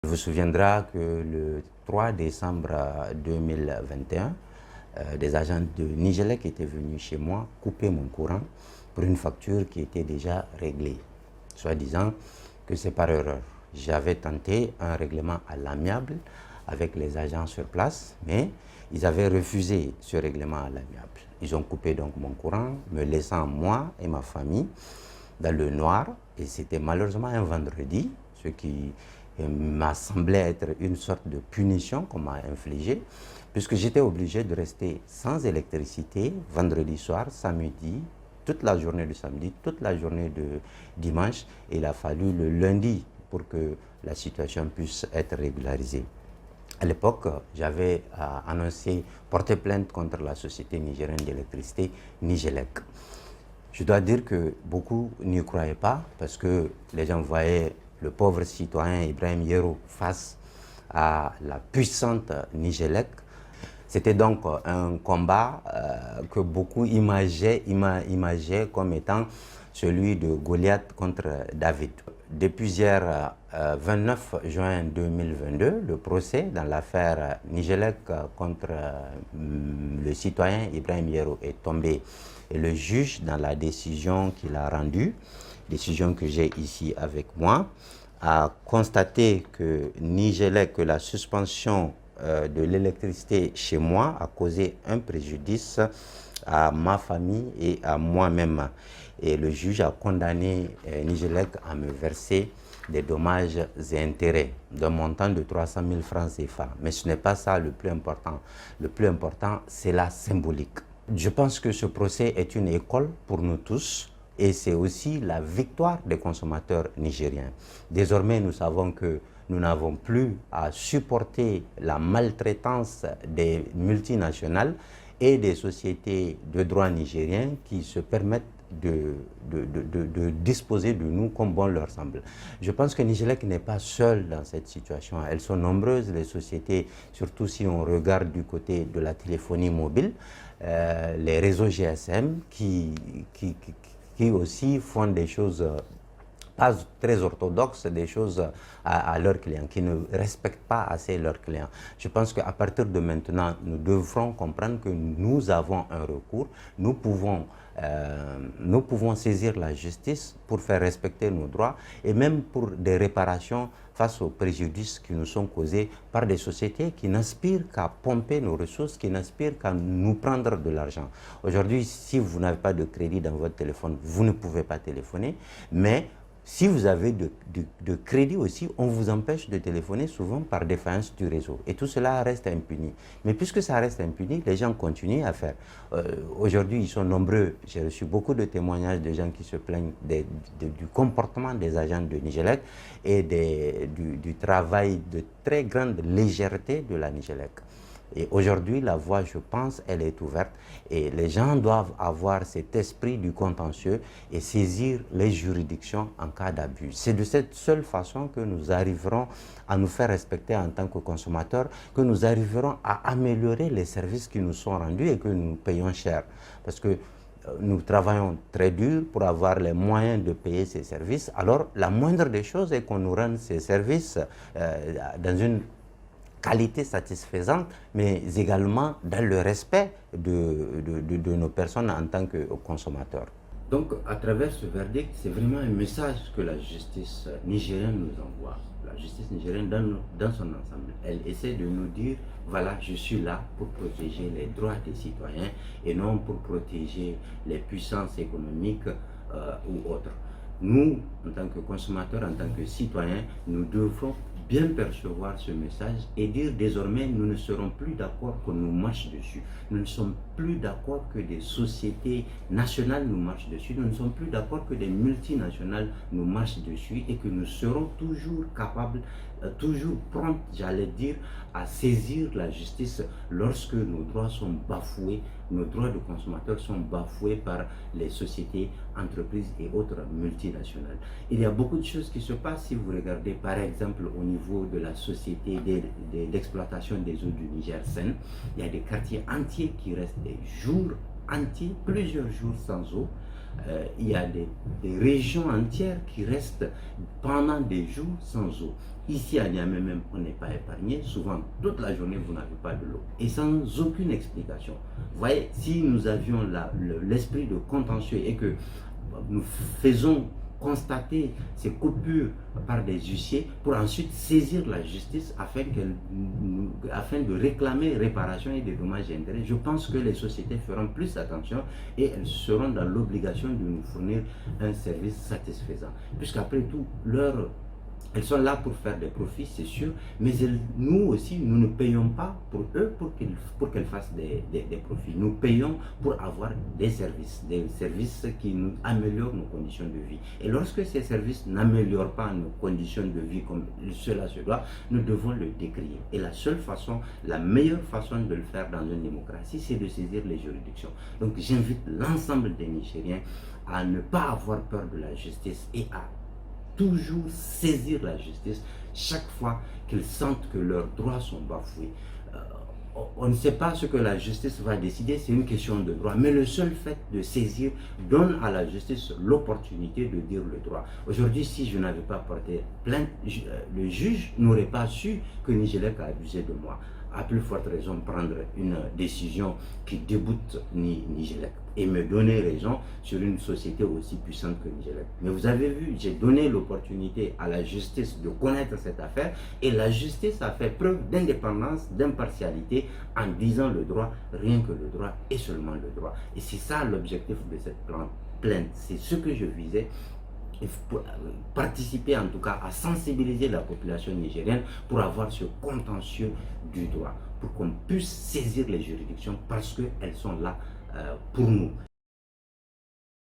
vous souviendra que le 3 décembre 2021, des agents de Nigélec étaient venus chez moi couper mon courant pour une facture qui était déjà réglée, soi-disant que c'est par erreur. J'avais tenté un règlement à l'amiable avec les agents sur place, mais ils avaient refusé ce règlement à l'amiable. Ils ont coupé donc mon courant, me laissant moi et ma famille dans le noir, et c'était malheureusement un vendredi, ce qui m'a semblé être une sorte de punition qu'on m'a infligée, puisque j'étais obligé de rester sans électricité vendredi soir, samedi, toute la journée du samedi, toute la journée de dimanche, et il a fallu le lundi pour que la situation puisse être régularisée. À l'époque, j'avais annoncé porter plainte contre la société nigérienne d'électricité, Nigélec. Je dois dire que beaucoup n'y croyaient pas parce que les gens voyaient le pauvre citoyen Ibrahim Yero face à la puissante Nigélec. C'était donc un combat que beaucoup imageaient comme étant celui de Goliath contre David. Depuis hier 29 juin 2022, le procès dans l'affaire Nigélec contre le citoyen Ibrahim Yero est tombé. Et le juge, dans la décision qu'il a rendue, décision que j'ai ici avec moi, a constaté que Nigélec, que la suspension de l'électricité chez moi a causé un préjudice à ma famille et à moi-même. Et le juge a condamné Nigélec à me verser des dommages et intérêts d'un montant de 300 000 francs CFA. Mais ce n'est pas ça le plus important. Le plus important, c'est la symbolique. Je pense que ce procès est une école pour nous tous et c'est aussi la victoire des consommateurs nigériens. Désormais, nous savons que nous n'avons plus à supporter la maltraitance des multinationales et des sociétés de droit nigériens qui se permettent de disposer de nous comme bon leur semble. Je pense que Nigélec n'est pas seul dans cette situation. Elles sont nombreuses, les sociétés, surtout si on regarde du côté de la téléphonie mobile, les réseaux GSM qui aussi font des choses pas très orthodoxes, des choses à leurs clients, qui ne respectent pas assez leurs clients. Je pense qu'à partir de maintenant, nous devrons comprendre que nous avons un recours, nous pouvons saisir la justice pour faire respecter nos droits et même pour des réparations face aux préjudices qui nous sont causés par des sociétés qui n'aspirent qu'à pomper nos ressources, qui n'aspirent qu'à nous prendre de l'argent. Aujourd'hui, si vous n'avez pas de crédit dans votre téléphone, vous ne pouvez pas téléphoner, mais si vous avez de crédit aussi, on vous empêche de téléphoner souvent par défaillance du réseau. Et tout cela reste impuni. Mais puisque ça reste impuni, les gens continuent à faire. Aujourd'hui, ils sont nombreux. J'ai reçu beaucoup de témoignages de gens qui se plaignent du comportement des agents de Nigélec et du travail de très grande légèreté de la Nigélec. Et aujourd'hui, la voie, je pense, elle est ouverte et les gens doivent avoir cet esprit du contentieux et saisir les juridictions en cas d'abus. C'est de cette seule façon que nous arriverons à nous faire respecter en tant que consommateurs, que nous arriverons à améliorer les services qui nous sont rendus et que nous payons cher. Parce que nous travaillons très dur pour avoir les moyens de payer ces services. Alors, la moindre des choses est qu'on nous rende ces services dans une qualité satisfaisante, mais également dans le respect de nos personnes en tant que consommateurs. Donc, à travers ce verdict, c'est vraiment un message que la justice nigérienne nous envoie. La justice nigérienne, dans son ensemble, elle essaie de nous dire, voilà, je suis là pour protéger les droits des citoyens et non pour protéger les puissances économiques ou autres. Nous, en tant que consommateurs, en tant que citoyens, nous devons bien percevoir ce message et dire désormais nous ne serons plus d'accord qu'on nous marche dessus. Nous ne sommes plus d'accord que des sociétés nationales nous marchent dessus. Nous ne sommes plus d'accord que des multinationales nous marchent dessus et que nous serons toujours capables, toujours prompts, j'allais dire, à saisir la justice lorsque nos droits sont bafoués, nos droits de consommateurs sont bafoués par les sociétés, entreprises et autres multinationales. Il y a beaucoup de choses qui se passent si vous regardez par exemple au niveau de la société d'exploitation des eaux du Niger Sen. Il y a des quartiers entiers qui restent des jours entiers, plusieurs jours sans eau. il y a des régions entières qui restent pendant des jours sans eau. Ici à Niamey même, on n'est pas épargné. Souvent, toute la journée, vous n'avez pas de l'eau. Et sans aucune explication. Vous voyez, si nous avions l'esprit de contentieux et que nous faisons constater ces coupures par des huissiers pour ensuite saisir la justice afin de réclamer réparation et des dommages et intérêts, je pense que les sociétés feront plus attention et elles seront dans l'obligation de nous fournir un service satisfaisant. Puisqu'après tout, elles sont là pour faire des profits, c'est sûr, mais nous aussi, nous ne payons pas pour eux pour qu'elles fassent des profits. Nous payons pour avoir des services qui nous améliorent nos conditions de vie. Et lorsque ces services n'améliorent pas nos conditions de vie comme cela se doit, nous devons le décrier. Et la meilleure façon de le faire dans une démocratie, c'est de saisir les juridictions. Donc j'invite l'ensemble des Nigériens à ne pas avoir peur de la justice et à toujours saisir la justice chaque fois qu'ils sentent que leurs droits sont bafoués. On ne sait pas ce que la justice va décider, c'est une question de droit. Mais le seul fait de saisir donne à la justice l'opportunité de dire le droit. Aujourd'hui, si je n'avais pas porté plainte, le juge n'aurait pas su que Nigelec a abusé de moi. À plus forte raison prendre une décision qui déboute Nigelec et me donner raison sur une société aussi puissante que Nigelec. Mais vous avez vu, j'ai donné l'opportunité à la justice de connaître cette affaire et la justice a fait preuve d'indépendance, d'impartialité en disant le droit, rien que le droit et seulement le droit. Et c'est ça l'objectif de cette plainte. C'est ce que je visais. Pour participer en tout cas à sensibiliser la population nigérienne pour avoir ce contentieux du droit, pour qu'on puisse saisir les juridictions parce qu'elles sont là pour nous.